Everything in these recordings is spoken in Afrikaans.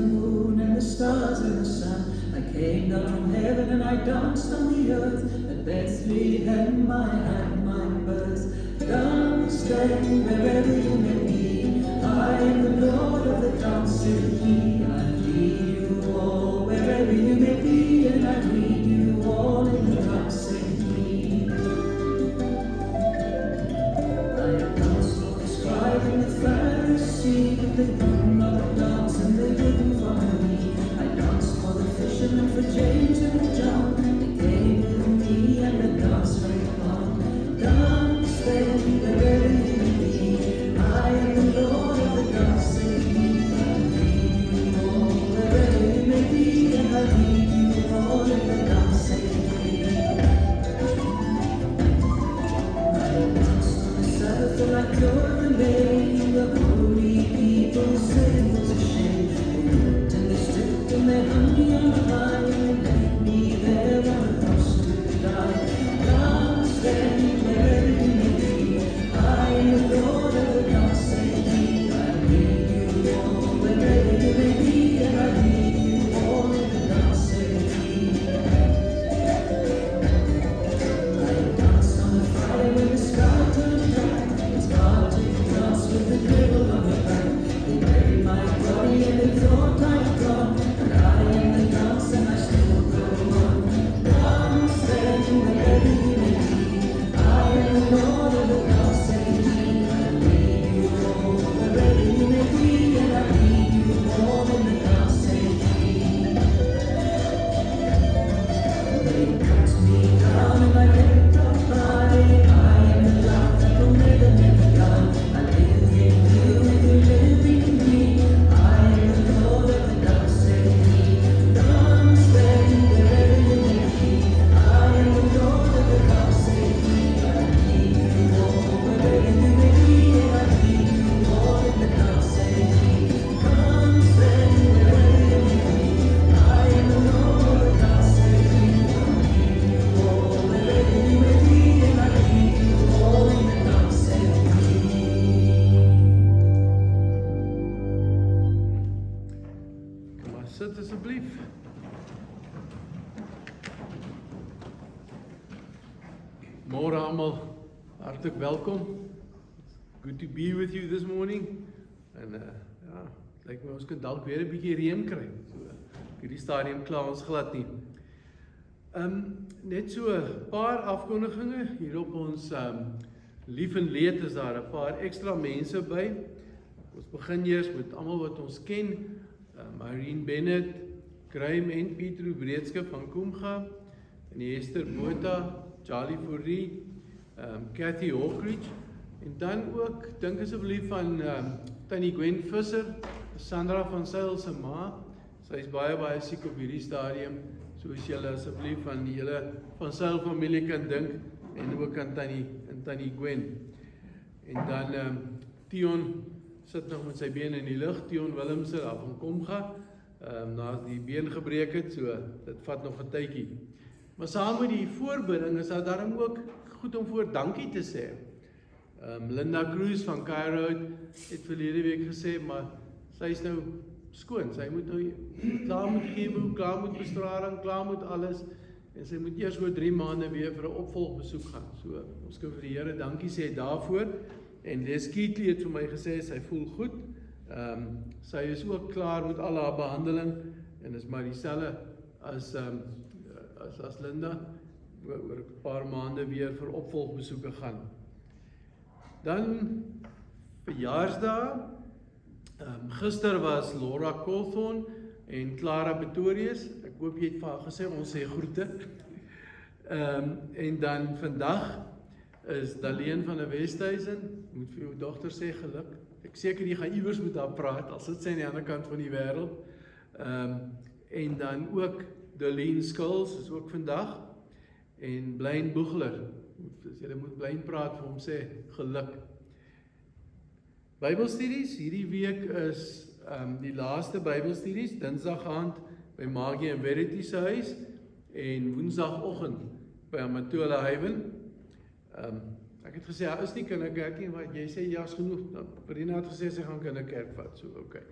moon and the stars and the sun. I came down from heaven and I danced on the earth. At Bethlehem I had my birth. Dancing wherever you may be, I am the Lord of the dancing key. I lead you all wherever you may be, and I lead you all in the dancing key. I have danced for the scribe and the Pharisee, but they would not dance and they wouldn't follow me. I danced for the fishermen, for James and for John. They came with me and the dance went on. Dancing wherever you may be, I am the Lord of the dancing key. I lead you all wherever you may be, and I lead you all in the dancing key. I danced on the Sabbath and I cured the lame. The holy people said it was a shame. They looked and they stripped and they hung me on the line, and they left me there on the cross to die. Dancing wherever you may be, I am the Lord of the dancing key. I lead you all wherever you may be, and I lead you all in the dancing key. I danced on the Friday when the sky turned black. It's hard to dance with the devil on your back. They buried my body and they thought I'd gone, but I am the dance and I still go on. Dancing wherever you may be, I am the Lord of the dancing key. I lead you all wherever you may be, and I lead you all in the dancing key. They cut me down and I get up high. I am the love that will never, never die. I live in you and you live in me. I am the Lord of the dancing key. Dancing wherever you may be, I am the Lord of the dancing key. I lead you all wherever you may be, and I lead you all in the dancing key. Dancing wherever you may be, I am the Lord of the dancing key. I lead you all wherever you may be, and I lead you all in the dancing key. Kom maar sit asseblief. Môre almal, hartlik welkom. Good to be with you this morning. En ja, lyk my ons kan dalk weer 'n bietjie reën kry. So hierdie stadium klaar ons glad nie. Net so 'n paar afkondigings hier op ons lief en leed is daar 'n paar ekstra mense by. Ons begin eers met almal wat ons ken. Irene Bennett, Graham en Pietro Breedskip van Kumga, en die Esther Botha, Charlie Fourie, Cathy Hawkridge, en dan ook, dink asseblief aan Tannie Gwen Visser, Sandra van Sail se ma. Sy is baie siek op hierdie stadium, so as julle asseblief aan die hele van Sail familie kan dink, en ook aan Tannie Gwen. En dan Tion sit nog met sy been in die lug, Tion Willemse daar van Kumga, na die been gebreek het, so dit vat nog 'n tydjie. Maar saam met die voorbidding is daar daarom ook goed om voor dankie te sê. Linda Cruz van Cairo het verlede week gesê, maar sy is nou skoon, sy moet nou klaar met chemo, klaar met bestraling, klaar met alles, en sy moet eers oor 3 maande weer vir 'n opvolgbesoek gaan. So, ons kan vir die Here dankie sê daarvoor. En Les Keatley het vir my gesê, sy voel goed. Sy is ook klaar met al haar behandeling, en is maar dieselfde as Linda, oor 'n paar maande weer vir opvolgbesoeke gaan. Dan verjaarsdae. Gister was Laura Cawthorne en Clara Pretorius. Ek hoop jy het vir haar gesê, ons sê groete. En dan vandag is Daleen van der Westhuizen. Moet vir jou dogter sê geluk. Ek seker jy gaan iewers met haar praat, al sit sy aan die ander kant van die wêreld. En dan ook Darlene Skulls is ook vandag. En Blaine Boegler. Jy moet Blaine praat vir hom sê geluk. Bybelstudies, hierdie week is die laaste Bybelstudies, Dinsdag aand by Maggie en Verity se huis, en Woensdagoggend by Amatola Haven. Ek het gesê, is nie kinderkerk nie, want jy sê, ja, is genoeg. Verena het gesê, sy gaan kinderkerk vat, so, okay.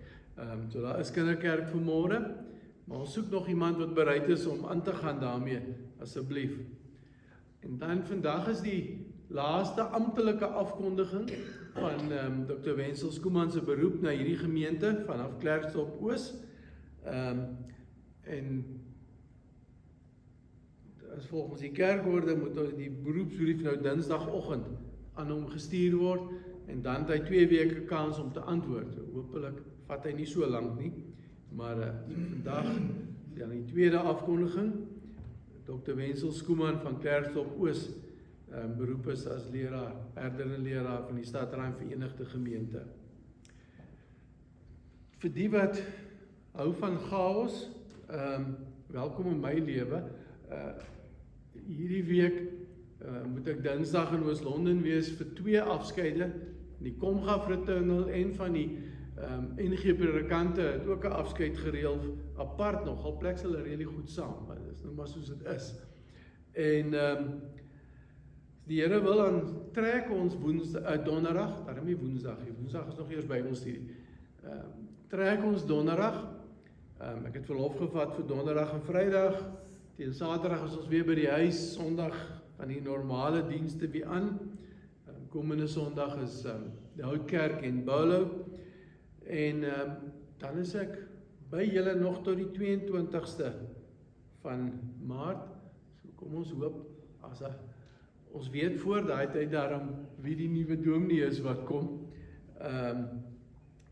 So daar is kinderkerk vanmôre, maar ons soek nog iemand wat bereid is om aan te gaan daarmee, asseblief. En dan vandag is die laaste amptelike afkondiging van Dr. Wenzel Schoeman se beroep na hierdie gemeente vanaf Klerksdorp Oos. En as volgens die kerkorde moet die beroepsbrief nou Dinsdagoggend aan hom gestuur word en dan het hy 2 weke kans om te antwoord. Hoopelik vat hy nie so lank nie, maar vandag dan die tweede afkondiging. Dr. Wenzel Schoeman van Klerksdorp Oos beroep is as leraar, herder en leraar van die Stadruim Verenigde Gemeente. Vir die wat hou van chaos, welkom in my lewe. Hierdie week moet ek Dinsdag in Oos-London wees vir 2 afskeide, die Komga Fraternal en van die NG predikante het ook 'n afskeid gereël apart nog, al plek hulle redelijk goed saam, maar dit is nou maar soos dit is. En die Here wil aan trek ons donderdag, daarom nie woensdag is nog eers Bybelstudie. Trek ons donderdag, ek het verlof gevat vir donderdag en vrydag, teen Saterdag is ons weer by die huis, Sondag van die normale dienste weer aan. Komende Sondag is die Houtkerk en Boulo. En dan is ek by julle nog tot die 22ste van Maart. So kom ons hoop, ons weet voor daai tyd daarom wie die nuwe dominee is wat kom.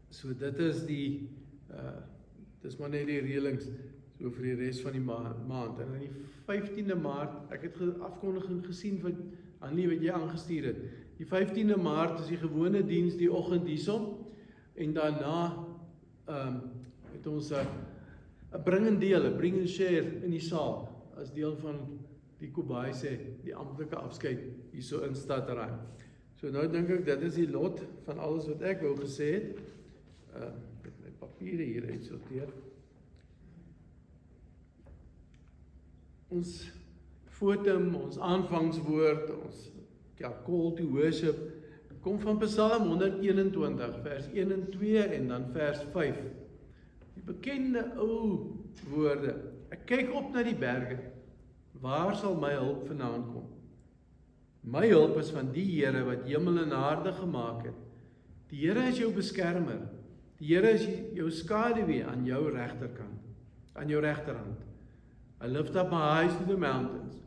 So dit is dis maar net die reëlings so vir die res van die maand. En dan die 15de Maart, ek het afkondiging gesien van Annelie wat jy aangestuur het. Die 15de Maart is die gewone diens die oggend hierso. En daarna het ons 'n bring en deel, 'n bring and share in die saal as deel van die Kobai sê, die amptelike afskeid hierso in Stadruim. So nou dink ek dit is die lot van alles wat ek wou gesê het. Met my papiere hier uitsorteer. Ons fotum, ons aanvangswoord, ons call to worship kom van Psalm 121, vers 1 en 2 en dan vers 5. Die bekende ou woorde. Ek kyk op na die berge. Waar sal my hulp vandaan kom? My hulp is van die Here wat hemel en aarde gemaak het. Die Here is jou beskermer. Die Here is jou skaduwee aan jou regterkant, aan jou regterhand. I lift up my eyes to the mountains.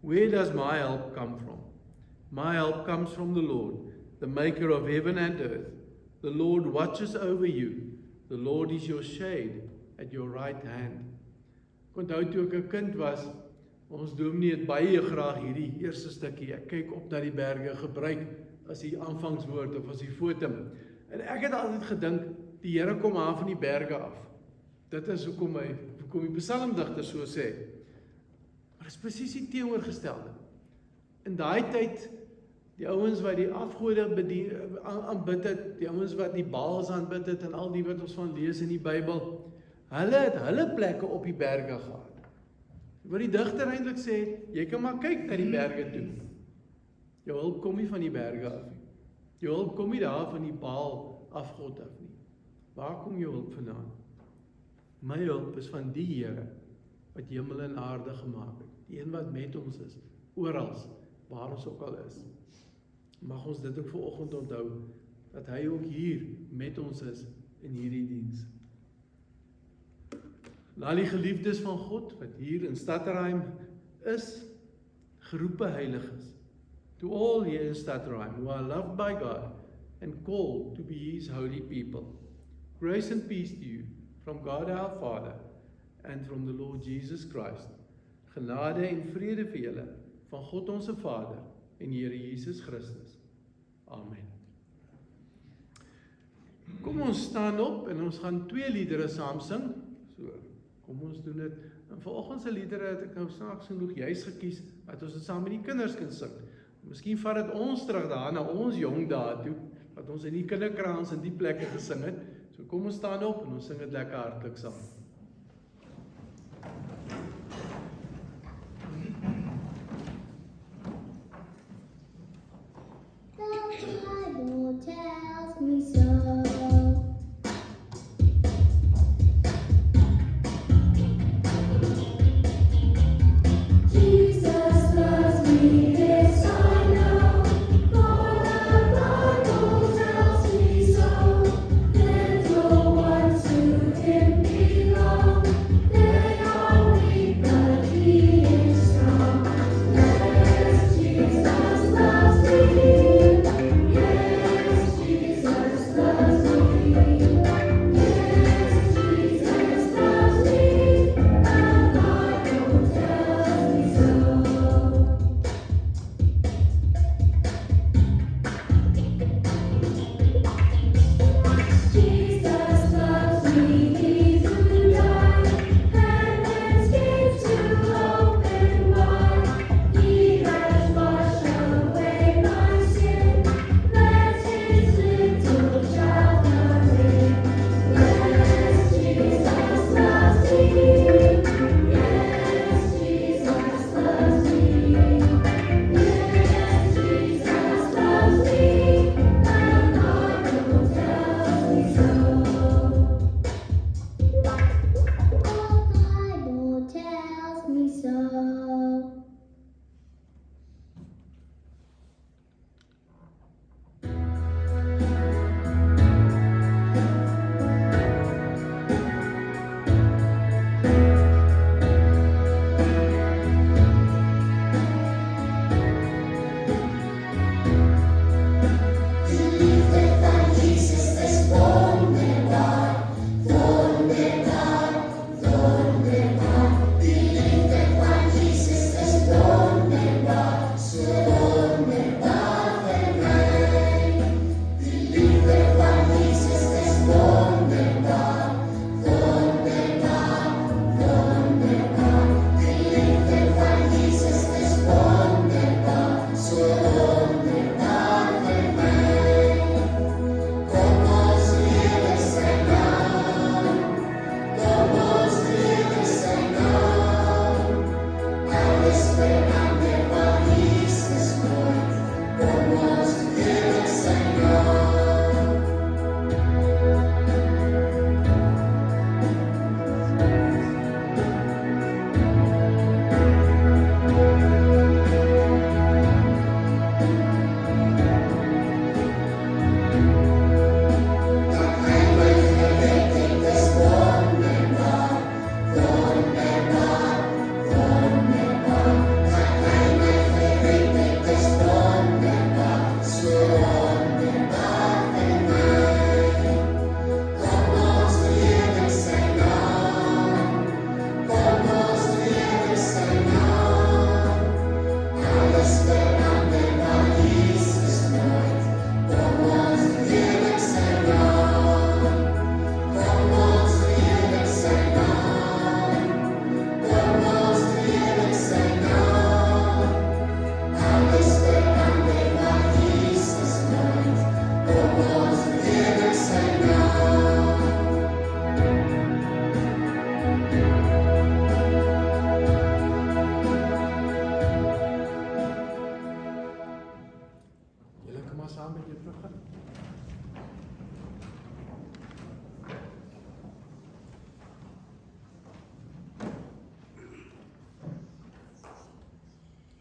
Where does my help come from? My help comes from the Lord, the maker of heaven and earth. The Lord watches over you. The Lord is your shade at your right hand. Ek onthou toe ek 'n kind was, ons dominee het baie graag hierdie eerste stukkie, ek kyk op na die berge, gebruik as die aanvangswoord of as die fotum. En ek het altyd gedink, die Here kom aan van die berge af. Dit is hoekom die psalmdigter so sê. Maar dit is presies die teenoorgestelde. In daai tyd, die ouens wat die afgode aanbid het, die ouens wat die Baals aanbid het en al die wat ons van lees in die Bybel, hulle het hulle plekke op die berge gehad. Wat die digter eintlik sê, jy kan maar kyk na die berge toe. Jou hulp kom nie van die berge af nie. Jou hulp kom nie daar van die Baal afgod af nie. Waar kom jou hulp vandaan? My hulp is van die Here wat hemel en aarde gemaak het. Die een wat met ons is, oral, waar ons ook al is. Mag ons dit ook vanoggend onthou, dat hy ook hier met ons is in hierdie diens. Na die geliefdes van God, wat hier in Stadruim is, geroepe heiliges. To all here in Stadruim, who are loved by God, and called to be His holy people. Grace and peace to you, from God our Father, and from the Lord Jesus Christ. Genade en vrede vir julle, van God onze Vader, en Here Jesus Christus. Amen. Kom ons staan op, en ons gaan 2 liedere saam sing. So, kom ons doen dit. En vanoggend se liedere het ek nou snaaks genoeg juist gekies, dat ons dit saam met die kinders kan sing. Miskien vat dit ons terug daar, na ons jong dae toe, wat ons in die kinderkraans in die plekke gesing het. So kom ons staan op, en ons sing dit lekker hartlik saam. The Bible tells me so.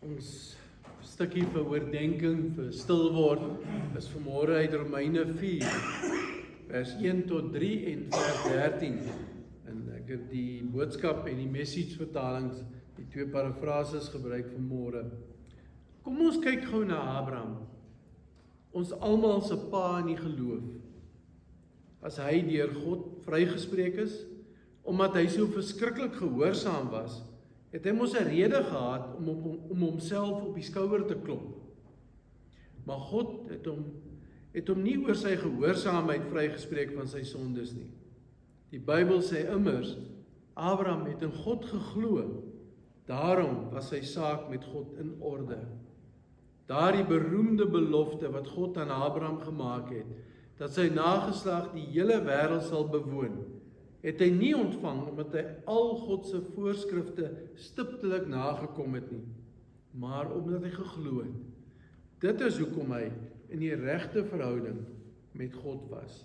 Ons stukkie vir oordenking, vir stil word, is vanmôre uit Romeine 4, vers 1 tot 3 en vers 13. En ek het die boodskap en die message vertalings, die twee parafrases gebruik vanmôre. Kom ons kyk gou na Abraham, ons almal se pa in die geloof. As hy deur God vrygespreek is, omdat hy so verskriklik gehoorsaam was, het hy mos 'n rede gehad om homself op die skouer te klop. Maar God het hom nie oor sy gehoorsaamheid vrygespreek van sy sondes nie. Die Bybel sê immers, Abraham het in God geglo, daarom was sy saak met God in orde. Daardie beroemde belofte wat God aan Abraham gemaak het, dat sy nageslag die hele wêreld sal bewoon, het hy nie ontvang omdat hy al God se voorskrifte stiptelik nagekom het nie, maar omdat hy geglo het. Dit is hoekom hy in die regte verhouding met God was.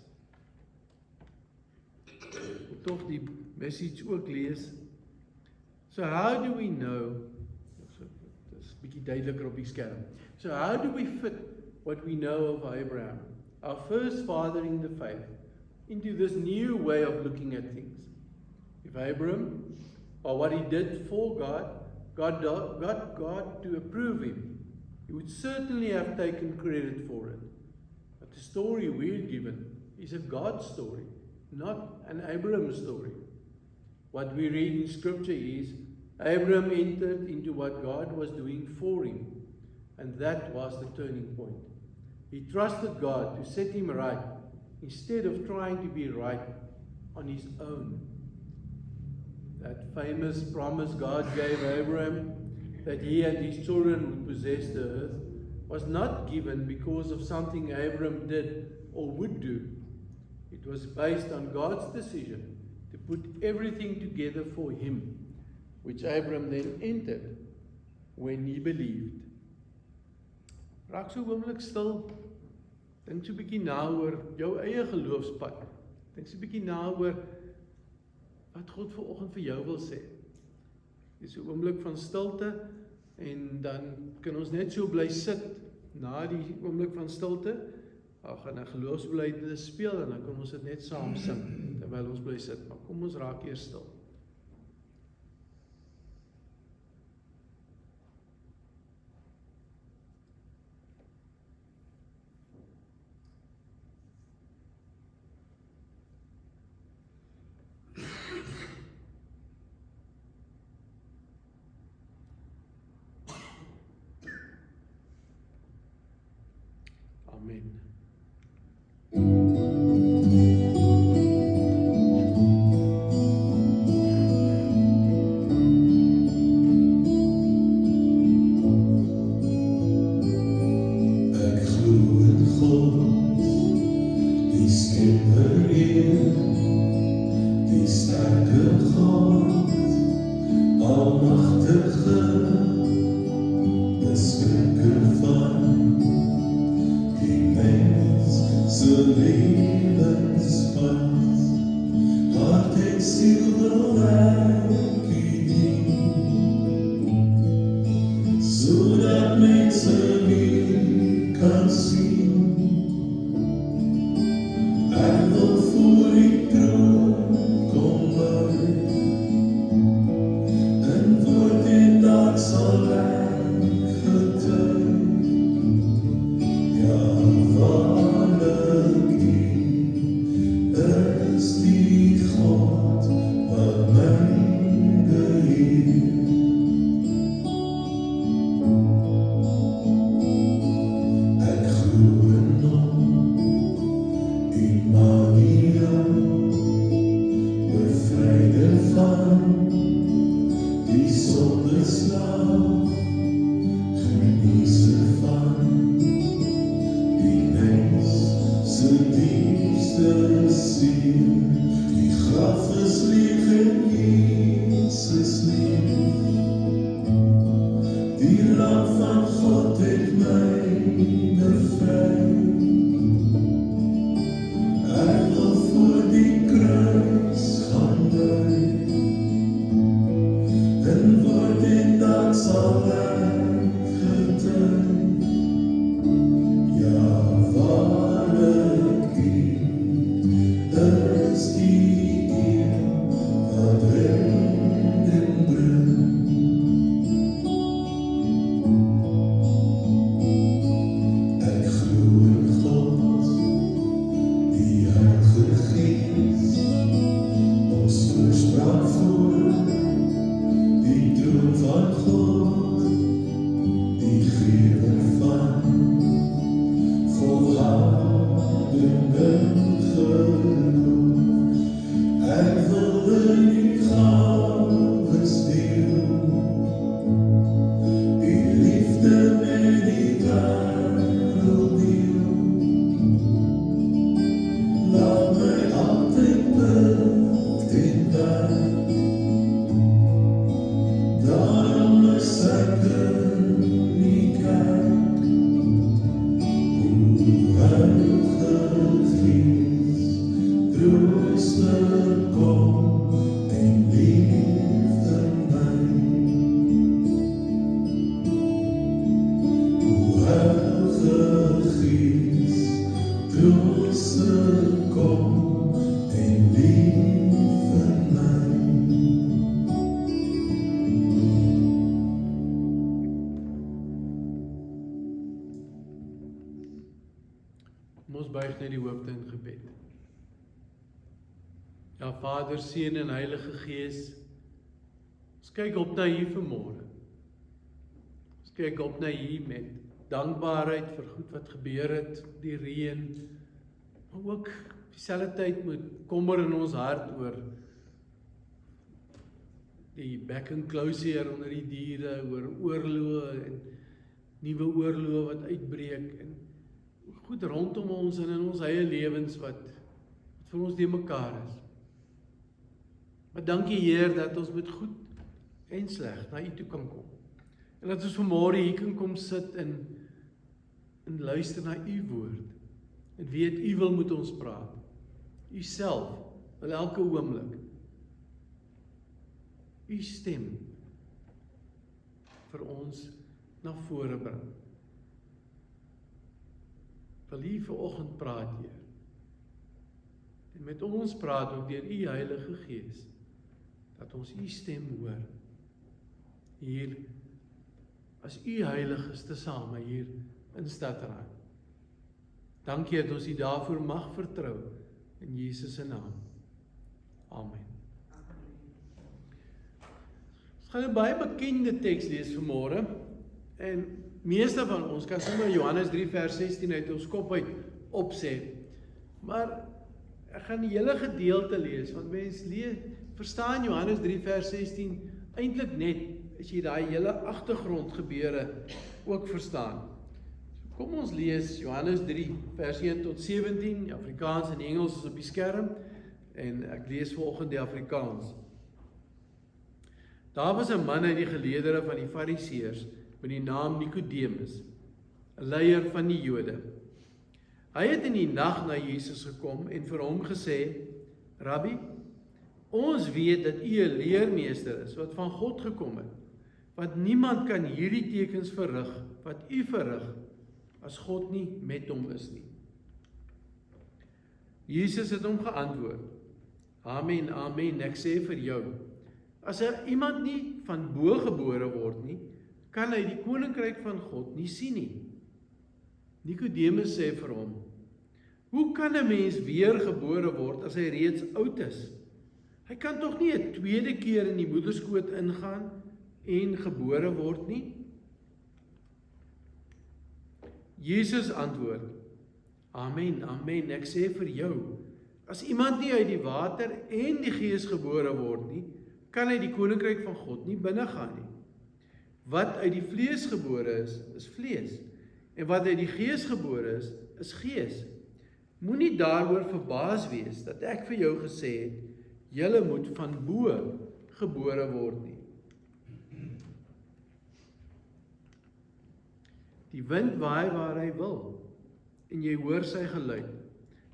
Ek moet tog die message ook lees. So how do we know, dit is bietjie duideliker op die skerm. So how do we fit what we know of Abraham, our first father in the faith, into this new way of looking at things? If Abraham, or what he did for God, got God to approve him, he would certainly have taken credit for it. But the story we're given is a God story, not an Abraham story. What we read in Scripture is, Abraham entered into what God was doing for him, and that was the turning point. He trusted God to set him right, instead of trying to be right on his own. That famous promise God gave Abraham, that he and his children would possess the earth, was not given because of something Abraham did or would do. It was based on God's decision to put everything together for him, which Abraham then entered when he believed. Raak so 'n oomblik stil. Dink so 'n bietjie na oor jou eie geloofspad. Dink so 'n bietjie na oor wat God vanoggend vir jou wil sê. Dis 'n oomblik van stilte en dan kan ons net so bly sit na die oomblik van stilte. Ons gaan 'n geloofsbelijdenis speel en dan kan ons dit net saam sing terwyl ons bly sit. Maar kom ons raak eers stil. Amen. Ek glo in God, die Skepper Heer, die sterke God, almagtige, beskikking van se lewenspad, hart en siel wil ek U dien, sodat mense U kan sien. Ek wil voor U troon kom buig, in woord en daad sal ek getuig, ja, waarlik U is die God wat my beheer. Ek glo in Hom, Immanuel, bevryde van die sondeslaaf, geneese van die mens se diepste siel. Die graf is leeg en Jesus leef. Die lam van God het my bevry. Ek wil voor die kruis gaan buig, in woord en daad sal ek buig net die hoofde in gebed. Ja, Vader, Seun en Heilige Gees, ons kyk op na U vanmôre. Ons kyk op na U met dankbaarheid vir goed wat gebeur het, die reën, maar ook dieselfde tyd met kommer in ons hart oor die back and closure onder die diere, oor oorloë en nuwe oorloë wat uitbreek en goed rondom ons en in ons eie lewens wat vir ons die mekaar is. Maar dankie Heer dat ons met goed en sleg na U toe kan kom. En dat ons vanmôre hier kan kom sit en luister na U woord. En weet U wil met ons praat. U self wil elke oomblik U stem vir ons na vore bring. Wil U vanoggend praat, Heer. En met ons praat ook deur U Heilige Gees, dat ons U stem hoor. Hier, as U Heiliges tesame hier in Stadtraad. Dankie dat ons U daarvoor mag vertrou, in Jesus se naam. Amen. Ons gaan 'n baie bekende teks lees vanmôre, en meeste van ons kan sommer Johannes 3 vers 16 uit ons kop uit opsê, maar ek gaan die hele gedeelte lees, want mens verstaan Johannes 3 vers 16 eintlik net as jy daai hele agtergrondgebeure ook verstaan. So kom ons lees Johannes 3 vers 1 tot 17, die Afrikaans en die Engels is op die skerm, en ek lees vanoggend die Afrikaans. Daar was 'n man uit die geleedere van die Fariseërs met die naam Nikodemus, 'n leier van die Jode. Hy het in die nag na Jesus gekom en vir hom gesê, Rabbi, ons weet dat U 'n leermeester is wat van God gekom het, want niemand kan hierdie tekens verrig wat U verrig as God nie met hom is nie. Jesus het hom geantwoord, Amen, amen, ek sê vir jou, as iemand nie van bo gebore word nie, kan hy die koninkryk van God nie sien nie. Nikodemus sê vir hom, hoe kan 'n mens weer gebore word as hy reeds oud is? Hy kan tog nie 'n tweede keer in die moederskoot ingaan en gebore word nie? Jesus antwoord, Amen, amen, ek sê vir jou, as iemand nie uit die water en die Gees gebore word nie, kan hy die koninkryk van God nie binnegaan nie. Wat uit die vlees gebore is vlees, en wat uit die Gees gebore is gees. Moenie daaroor verbaas wees dat ek vir jou gesê het, julle moet van bo gebore word nie. Die wind waai waar hy wil, en jy hoor sy geluid,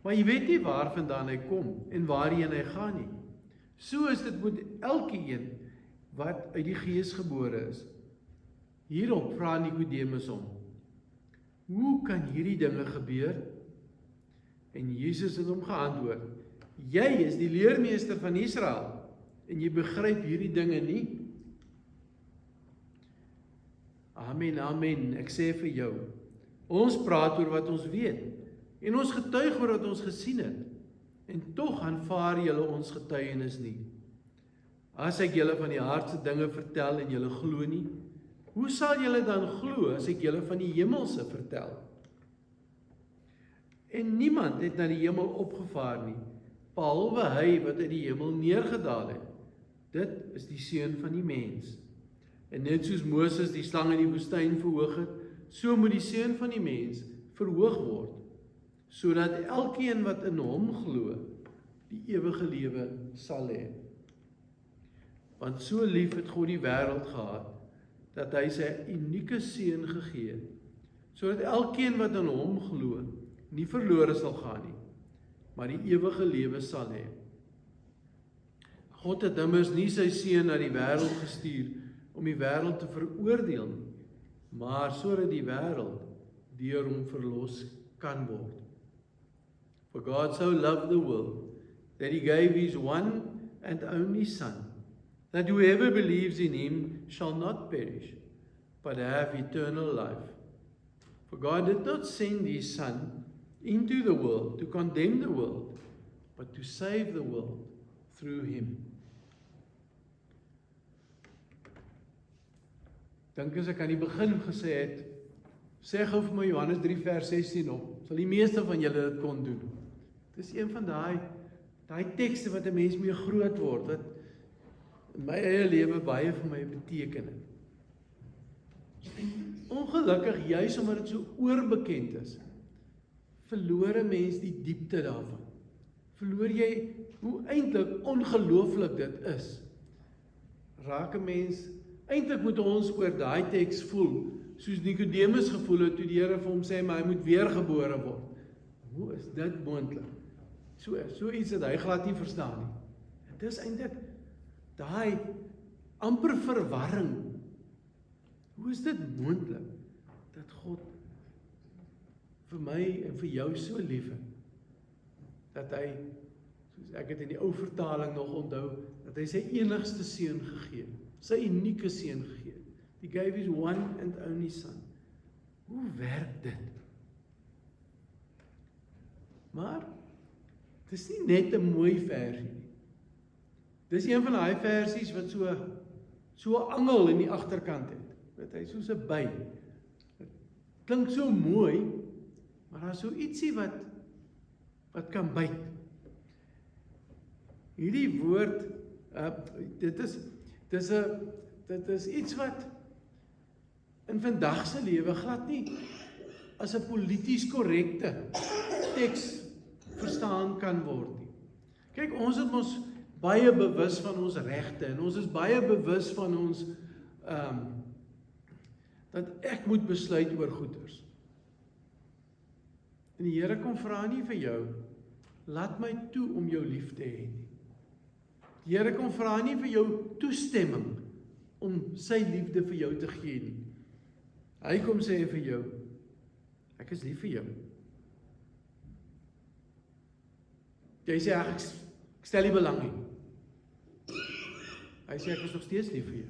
maar jy weet nie waar vandaan hy kom en waarheen hy gaan nie. So is dit met elkeen wat uit die Gees gebore is. Hierop vra Nikodemus hom, hoe kan hierdie dinge gebeur? En Jesus het hom geantwoord, jy is die leermeester van Israel, en jy begryp hierdie dinge nie? Amen, amen, ek sê vir jou, ons praat oor wat ons weet, en ons getuig oor wat ons gesien het, en tog aanvaar julle ons getuienis nie. As ek julle van die aardse dinge vertel en julle glo nie, hoe sal julle dan glo as ek julle van die hemelse vertel? En niemand het na die hemel opgevaar nie, behalwe hy wat uit die hemel neergedaal het. Dit is die Seun van die mens. En net soos Moses die slang in die woestyn verhoog het, so moet die Seun van die mens verhoog word, sodat elkeen wat in hom glo, die ewige lewe sal hê. Want so lief het God die wêreld gehad, dat hy sy unieke Seun gegee het, sodat elkeen wat in hom glo, nie verlore sal gaan nie, maar die ewige lewe sal hê. God het immers nie sy Seun na die wêreld gestuur om die wêreld te veroordeel nie, maar sodat die wêreld deur hom verlos kan word. For God so loved the world that he gave his one and only Son, that whoever believes in him shall not perish, but have eternal life. For God did not send his Son into the world to condemn the world, but to save the world through him. Dink as ek aan die begin gesê het, sê gou vir my Johannes 3 vers 16 op, sal die meeste van julle dit kon doen. Dit is een van daai tekste wat 'n mens mee groot word, wat in my eie lewe baie vir my beteken het. Ongelukkig, juis omdat dit so oorbekend is, verloor 'n mens die diepte daarvan. Verloor jy hoe eintlik ongelooflik dit is. Raak 'n mens, eintlik moet ons oor daai teks voel, soos Nikodemus gevoel het toe die Here vir hom sê, maar hy moet weergebore word. Hoe is dit moontlik? So iets het hy glad nie verstaan nie. Dit is eintlik daai amper verwarring. Hoe is dit moontlik dat God vir my en vir jou so lief het, dat hy, soos ek het in die ou vertaling nog onthou, dat hy sy enigste seun gegee het, sy unieke seun gegee het. He gave his one and only son. Hoe werk dit? Maar, dit is nie net 'n mooi versie nie. Dis een van daai versies wat so 'n angel in die agterkant het. Weet hy, soos 'n by. Dit klink so mooi, maar daar is so ietsie wat kan byt. Hierdie woord, dit is iets wat in vandag se lewe glad nie as 'n polities korrekte teks verstaan kan word nie. Kyk, ons het ons baie bewus van ons regte en ons is baie bewus van ons dat ek moet besluit oor goeders. En die Here kom vra nie vir jou, laat my toe om jou lief te hê nie. Die Here kom vra nie vir jou toestemming om sy liefde vir jou te gee nie. Hy kom sê vir jou, ek is lief vir jou. Jy sê, ek stel nie belang nie. Hy sê, ek is nog steeds lief vir jou.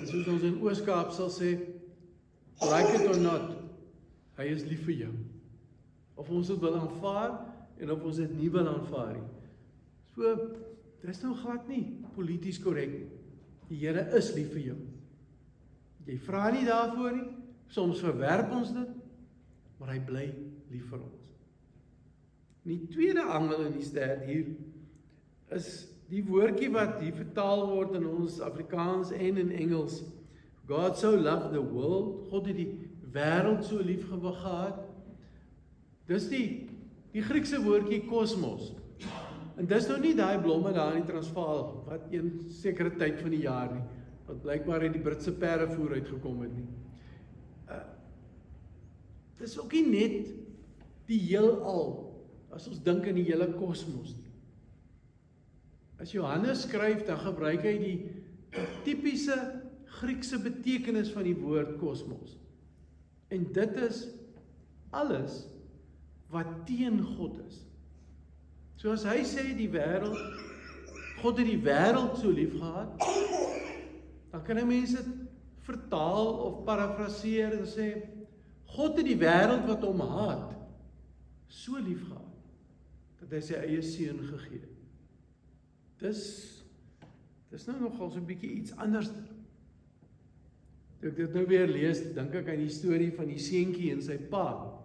En soos ons in Oos-Kaap sal sê, like it or not, hy is lief vir jou. Of ons dit wil aanvaar, en of ons dit nie wil aanvaar nie. So, dit is nou glad nie polities korrek nie. Die Here is lief vir jou. Jy vra nie daarvoor nie, soms verwerp ons dit, maar hy bly lief vir ons. Die tweede angel in die stert hier, is die woordjie wat hier vertaal word in ons Afrikaans en in Engels. God so loved the world, God het die wêreld so lief gehad. Dis die Griekse woordjie kosmos. En dis nou nie daai blomme daar in die Transvaal, wat een sekere tyd van die jaar nie, wat blykbaar uit die Britse perdevoer uitgekom het nie. Dis ook nie net die heelal, as ons dink in die hele kosmos nie. As Johannes skryf, dan gebruik hy die tipiese Griekse betekenis van die woord kosmos. En dit is alles wat teen God is. So as hy sê die wêreld, God het die wêreld so lief gehad, dan kan mense dit vertaal of parafraseer en sê, God het die wêreld wat hom haat, so lief gehad, dat hy sy eie seun gegee het. Dis nou nogal so 'n bietjie iets anders. Toe ek dit nou weer lees, dink ek aan die storie van die seentjie en sy pa.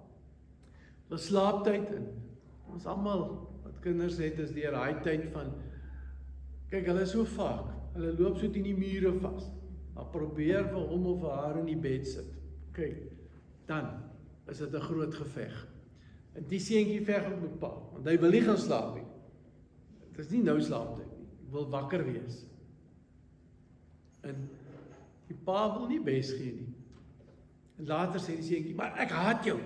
Dit was slaaptyd en ons almal wat kinders het is deur daai tyd van, kyk, hulle is so vaak, hulle loop so teen die mure vas, maar probeer vir hom of vir haar in die bed sit. Kyk, dan is dit 'n groot geveg. En die seentjie veg met pa, want hy wil nie gaan slaap nie. Dit is nie nou slaaptyd nie, hy wil wakker wees. En die pa wil nie bes gee nie. En later sê die seentjie, maar ek haat jou.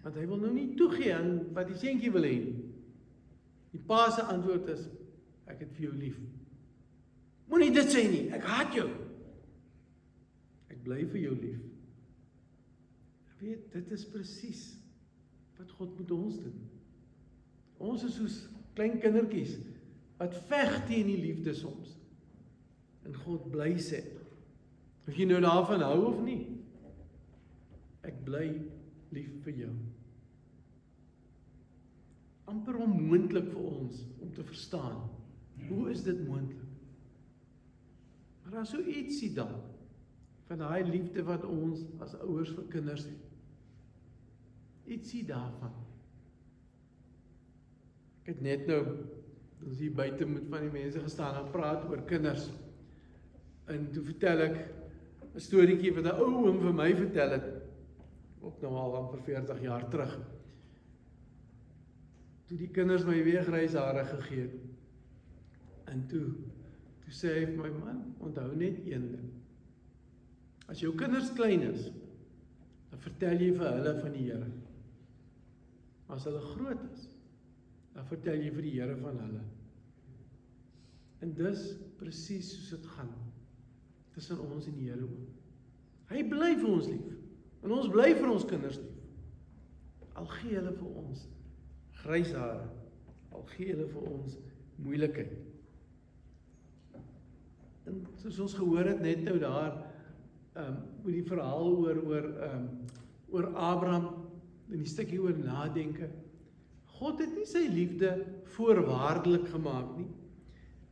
Want hy wil nou nie toegee aan wat die seentjie wil hê nie. Die pa se antwoord is, ek het vir jou lief. Moenie dit sê nie, ek haat jou. Ek bly vir jou lief. Weet, dit is presies wat God met ons doen. Ons is soos klein kindertjies wat veg teen die liefde soms. En God bly sê, of jy nou daarvan hou of nie, ek bly lief vir jou. Amper onmoontlik vir ons om te verstaan. Hoe is dit moontlik? Maar daar is so ietsie dan, van daai liefde wat ons as ouers vir kinders het. Ietsie daarvan. Ek het net nou, ons hier buite met van die mense gestaan en praat oor kinders. En toe vertel ek 'n storieetjie wat 'n ou oom vir my vertel het, ook nou al amper 40 jaar terug. Toe die kinders my weer grys hare gegee het. En toe sê hy vir my, man, onthou net een ding. As jou kinders klein is, dan vertel jy vir hulle van die Here. As hulle groot is, dan vertel jy vir die Here van hulle. En dis presies soos dit gaan tussen ons en die Here ook. Hy bly vir ons lief. En ons bly vir ons kinders lief. Al gee hulle vir ons grys hare, al gee hulle vir ons moeilikheid. En soos ons gehoor het net nou daar, oor die verhaal oor Abraham, in die stukkie oor nadenke, God het nie sy liefde voorwaardelik gemaak nie.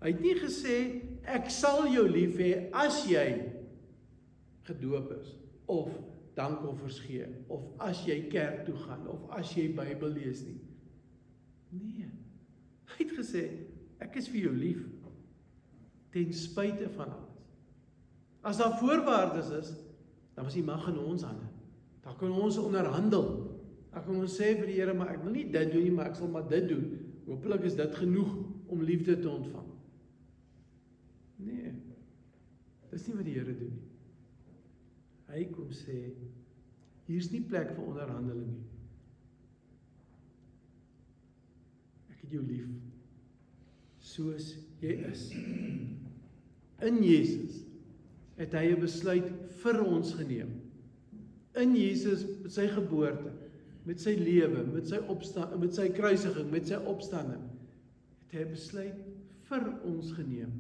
Hy het nie gesê, ek sal jou lief hê as jy gedoop is, of dankoffers gee, of as jy kerk toe gaan, of as jy Bybel lees nie. Nee, hy het gesê, ek is vir jou lief, ten spyte van alles. As daar voorwaardes is, dan was die mag in ons hande. Dan kan ons onderhandel. Dan kan ons sê vir die Here, maar ek wil nie dit doen nie, maar ek sal maar dit doen. Hoopelik is dit genoeg om liefde te ontvang. Nee, dis nie wat die Here doen nie. Hy kom sê, hier's nie plek vir onderhandeling nie. Ek het jou lief, soos jy is. In Jesus het hy 'n besluit vir ons geneem. In Jesus, met sy geboorte, met sy lewe, met sy kruisiging, met sy opstanding, het hy 'n besluit vir ons geneem.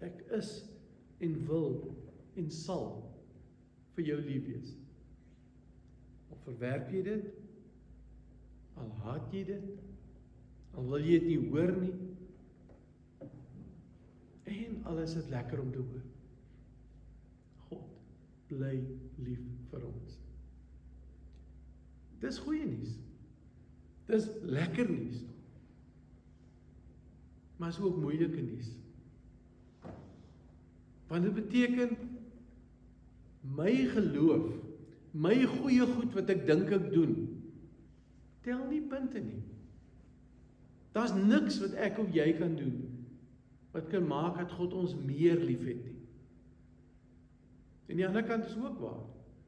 Ek is en wil en sal vir jou lief wees. Al verwerp jy dit, al haat jy dit, al wil jy dit nie hoor nie, en al is dit lekker om te hoor. God bly lief vir ons. Dis goeie nuus. Dis lekker nuus. Maar is ook moeilike nuus. Want dit beteken my geloof, my goeie goed wat ek dink ek doen, tel nie punte nie. Daar's niks wat ek of jy kan doen wat kan maak dat God ons meer lief het nie. En die ander kant is ook waar.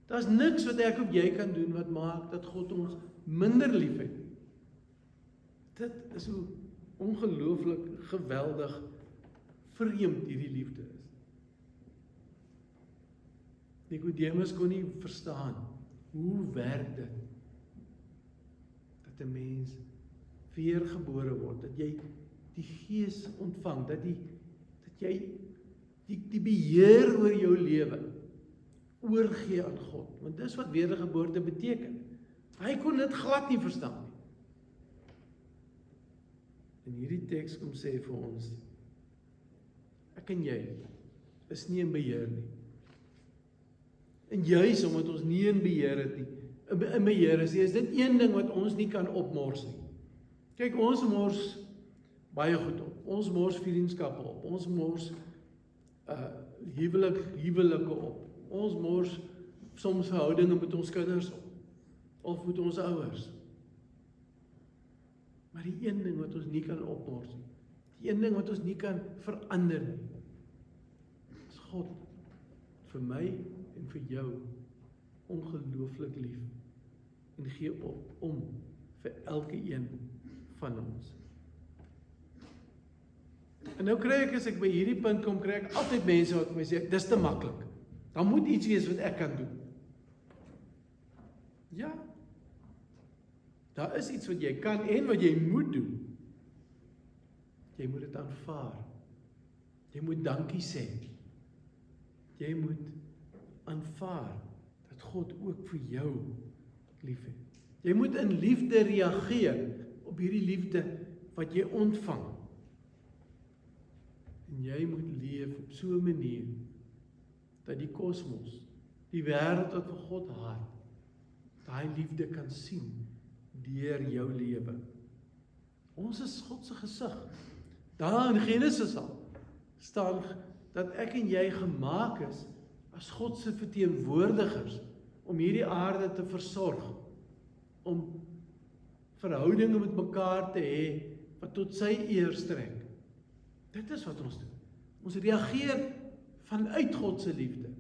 Daar's niks wat ek of jy kan doen wat maak dat God ons minder lief het nie. Dit is hoe ongelooflik geweldig vreemd hierdie liefde is. Nikodemus kon nie verstaan, hoe werk dit? Dat 'n mens weergebore word, dat jy die Gees ontvang, dat jy die beheer oor jou lewe oorgee aan God, want dis wat wedergeboorte beteken. Hy kon dit glad nie verstaan nie. En hierdie teks kom sê vir ons, ek en jy is nie in beheer nie. En juis omdat ons nie in beheer het nie, in beheer is dit een ding wat ons nie kan opmors nie. Kyk, ons mors baie goed op. Ons mors vriendskappe op. Ons mors huwelike op. Ons mors soms verhoudinge met ons kinders op. Of met ons ouers. Maar die een ding wat ons nie kan opmors nie, die een ding wat ons nie kan verander nie, is God vir my en vir jou ongelooflik lief en gee op om vir elke een van ons. En nou kry ek, as ek by hierdie punt kom, kry ek altyd mense wat my sê, dis te maklik. Dan moet iets wees wat ek kan doen. Ja, daar is iets wat jy kan en wat jy moet doen. Jy moet dit aanvaar. Jy moet dankie sê. Jy moet aanvaar dat God ook vir jou lief het. Jy moet in liefde reageer op hierdie liefde wat jy ontvang. En jy moet leef op so 'n manier dat die kosmos, die wêreld wat vir God haat, daai liefde kan sien deur jou lewe. Ons is God se gesig. Daar in Genesis al staan dat ek en jy gemaak is as God se verteenwoordigers om hierdie aarde te versorg, om verhoudinge met mekaar te hê wat tot sy eer strek. Dit is wat ons doen. Ons reageer vanuit God se liefde.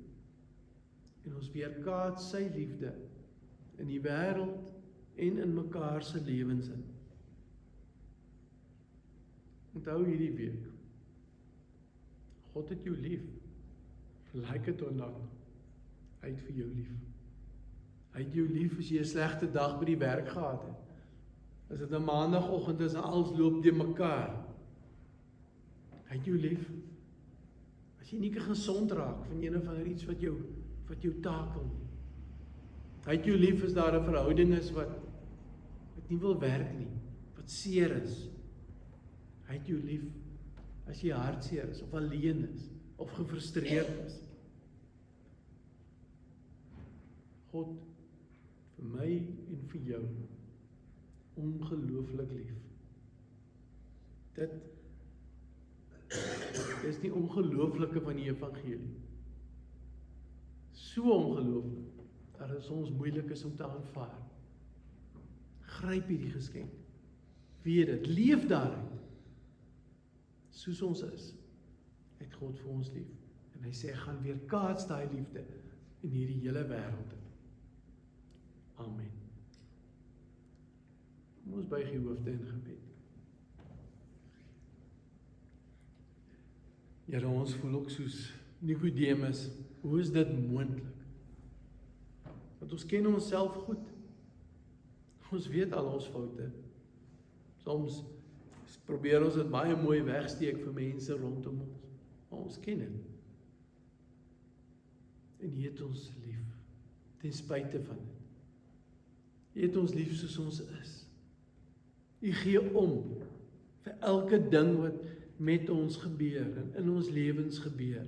En ons weerkaats sy liefde in die wêreld en in mekaar se lewens in. Onthou hierdie week. God het jou lief. Like it or not. Hy het vir jou lief. Hy het jou lief as jy 'n slegte dag by die werk gehad het. As dit 'n maandagooggend is en alles loop te mekaar. Hy het jou lief. As jy nie gesond raak van een of ander iets wat jou takel nie. Hy het jou lief as daar 'n verhouding is wat nie wil werk nie, wat seer is. Hy het jou lief as jy hartseer is, of alleen is, of gefrustreerd is. God, vir my en vir jou, ongelooflik lief. Dit is die ongelooflike van die evangelie. So ongelooflik, dat dit soms moeilik is om te aanvaar. Gryp hierdie geskenk. Weet dit, leef daarin. Soos ons is, het God vir ons lief. En hy sê, gaan weerkaats daai liefde in hierdie hele wêreld. Amen. Ons buig die hoofde in gebed. Here, ons voel ook soos Nikodemus, hoe is dit moontlik? Want ons ken onsself goed. Ons weet al ons foute. Soms probeer ons dit baie mooi wegsteek vir mense rondom ons. Maar ons ken dit. En U het ons lief, ten spyte van dit. U het ons lief soos ons is. U gee om vir elke ding wat met ons gebeur en in ons lewens gebeur.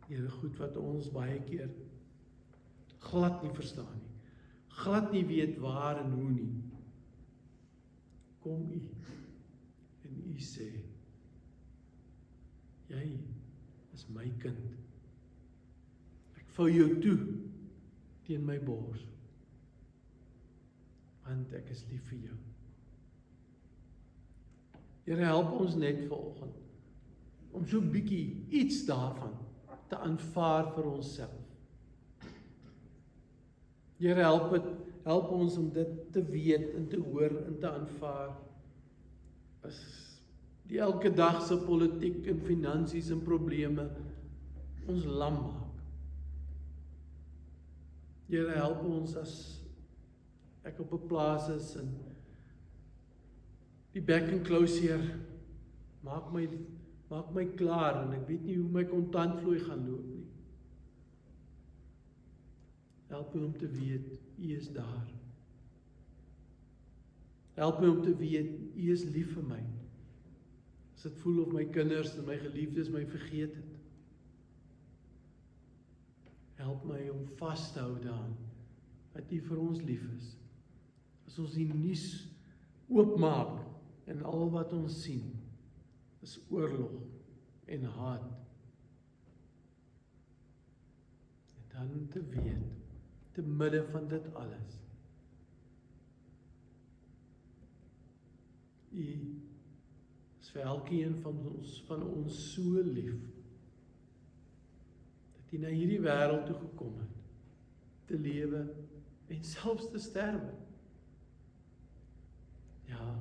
Here, goed wat ons baie keer glad nie verstaan nie. Glad nie weet waar en hoe nie. Kom U en U sê, jy is my kind. Ek vou jou toe teen my bors, want ek is lief vir jou. Here, help ons net vanoggend om so bietjie iets daarvan te aanvaar vir onsself. Here, help ons om dit te weet en te hoor en te aanvaar. As die elke dag se politiek en finansies en probleme ons lam maak. Here, help ons as ek op 'n plaas is en die back and close hier, maak my klaar en ek weet nie hoe my kontantvloei gaan loop nie. Help my om te weet, U is daar. Help my om te weet, U is lief vir my. As dit voel of my kinders en my geliefdes my vergeet het. Help my om vas te hou daaraan, dat U vir ons lief is. As ons die nuus oopmaak, en al wat ons sien, is oorlog en haat. En dan te weet, te midde van dit alles, U is vir elkeen van ons so lief, dat U na hierdie wêreld toe gekom het, te lewe en selfs te sterwe. Ja,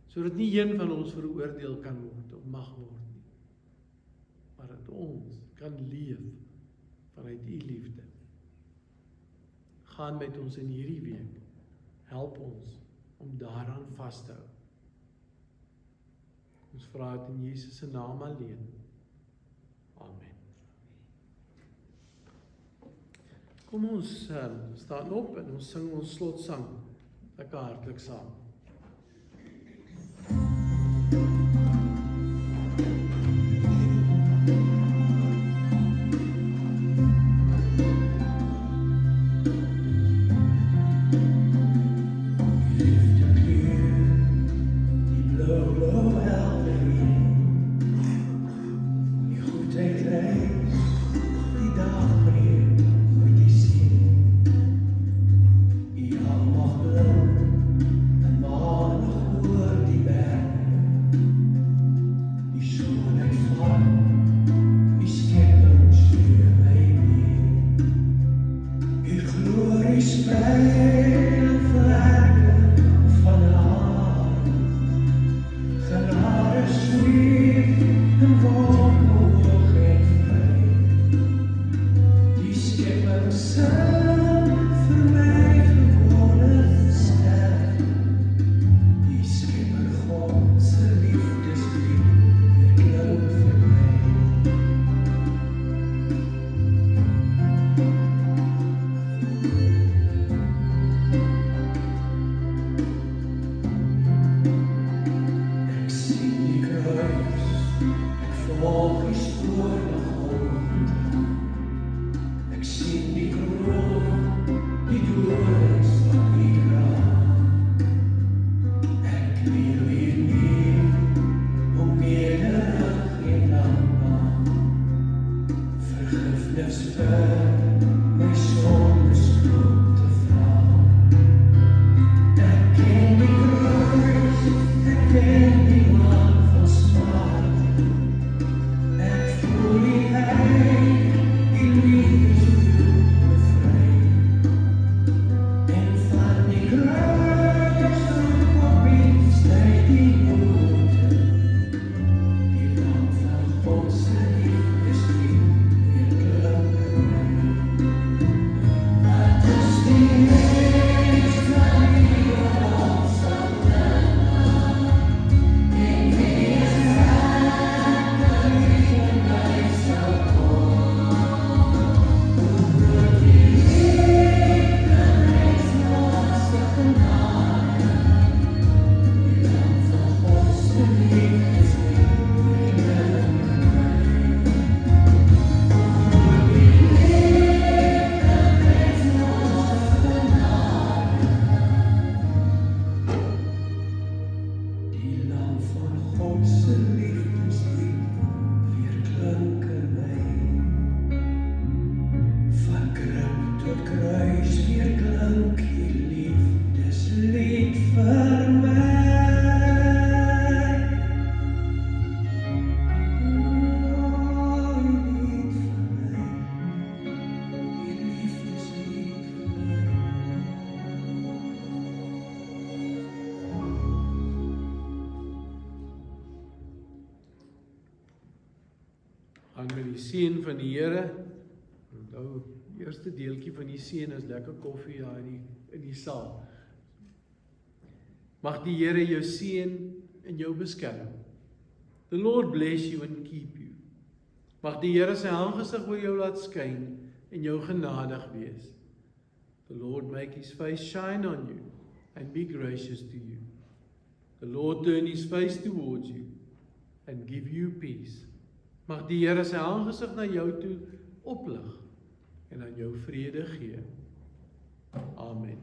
sodat nie een van ons veroordeel kan word of mag word nie, maar dat ons kan leef vanuit U liefde. Gaan met ons in hierdie week, help ons om daaraan vas te hou. Ons vra dit in Jesus se naam alleen. Amen. Kom ons staan op en ons sing ons slotsang lekker hartlik saam. Aan met die seën van die Here. Onthou, die eerste deeltjie van die seën is lekker koffie daar in die saal. Mag die Here jou seën en jou beskerm. The Lord bless you and keep you. Mag die Here sy aangesig oor jou laat skyn en jou genadig wees. The Lord make his face shine on you and be gracious to you. The Lord turn his face towards you and give you peace. Mag die Here sy aangesig na jou toe oplig en aan jou vrede gee. Amen.